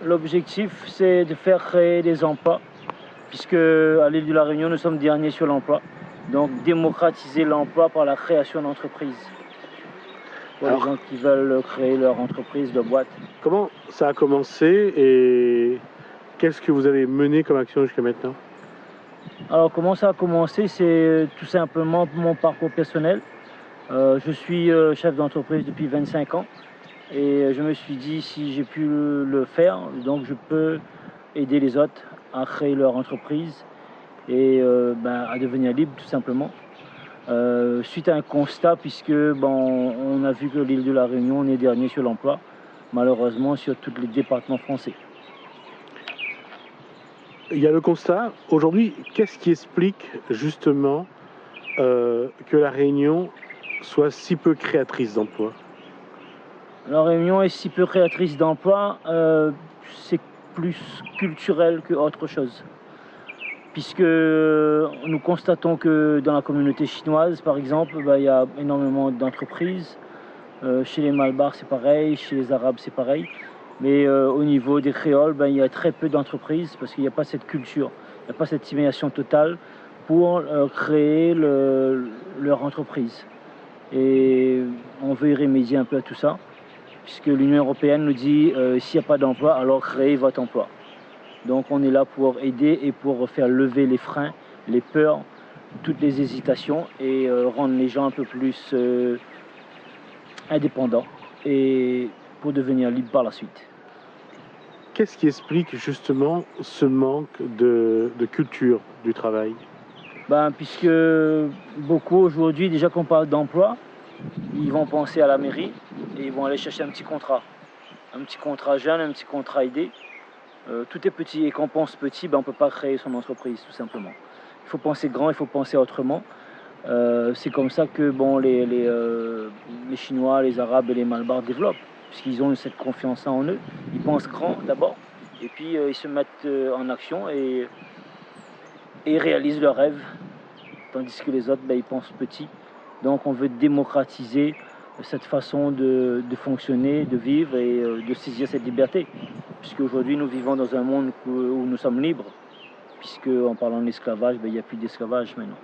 L'objectif, c'est de faire créer des emplois, puisque à l'île de la Réunion, nous sommes derniers sur l'emploi. Donc, démocratiser l'emploi par la création d'entreprises. Pour les gens qui veulent créer leur entreprise, leur boîte. Comment ça a commencé et qu'est-ce que vous avez mené comme action jusqu'à maintenant? Alors, comment ça a commencé? C'est tout simplement mon parcours personnel. Je suis chef d'entreprise depuis 25 ans et je me suis dit, si j'ai pu le faire, donc je peux aider les autres à créer leur entreprise et à devenir libre tout simplement. Suite à un constat, puisque on a vu que l'île de la Réunion, on est dernier sur l'emploi, malheureusement sur tous les départements français. Il y a le constat. Aujourd'hui, qu'est-ce qui explique justement que la Réunion soit si peu créatrice d'emplois? La Réunion est si peu créatrice d'emplois, c'est plus culturel que autre chose. Puisque nous constatons que dans la communauté chinoise, par exemple, il y a énormément d'entreprises. Chez les Malbars, c'est pareil, chez les Arabes, c'est pareil. Mais au niveau des créoles, il y a très peu d'entreprises parce qu'il n'y a pas cette culture, il n'y a pas cette simulation totale pour créer leur entreprise. Et on veut y remédier un peu à tout ça, puisque l'Union européenne nous dit s'il n'y a pas d'emploi, alors créez votre emploi. Donc on est là pour aider et pour faire lever les freins, les peurs, toutes les hésitations et rendre les gens un peu plus indépendants et pour devenir libres par la suite. Qu'est-ce qui explique justement ce manque de culture du travail? Puisque beaucoup aujourd'hui, déjà qu'on parle d'emploi, ils vont penser à la mairie et ils vont aller chercher un petit contrat jeune, un petit contrat aidé. Tout est petit et quand on pense petit, on ne peut pas créer son entreprise tout simplement. Il faut penser grand, il faut penser autrement. C'est comme ça que les Chinois, les Arabes et les Malbars développent, puisqu'ils ont cette confiance en eux. Ils pensent grand d'abord et puis ils se mettent en action et réalisent leurs rêves, tandis que les autres, ils pensent petit. Donc on veut démocratiser cette façon de fonctionner, de vivre et de saisir cette liberté. Puisqu'aujourd'hui nous vivons dans un monde où nous sommes libres, puisque en parlant d'esclavage, il n'y a plus d'esclavage maintenant.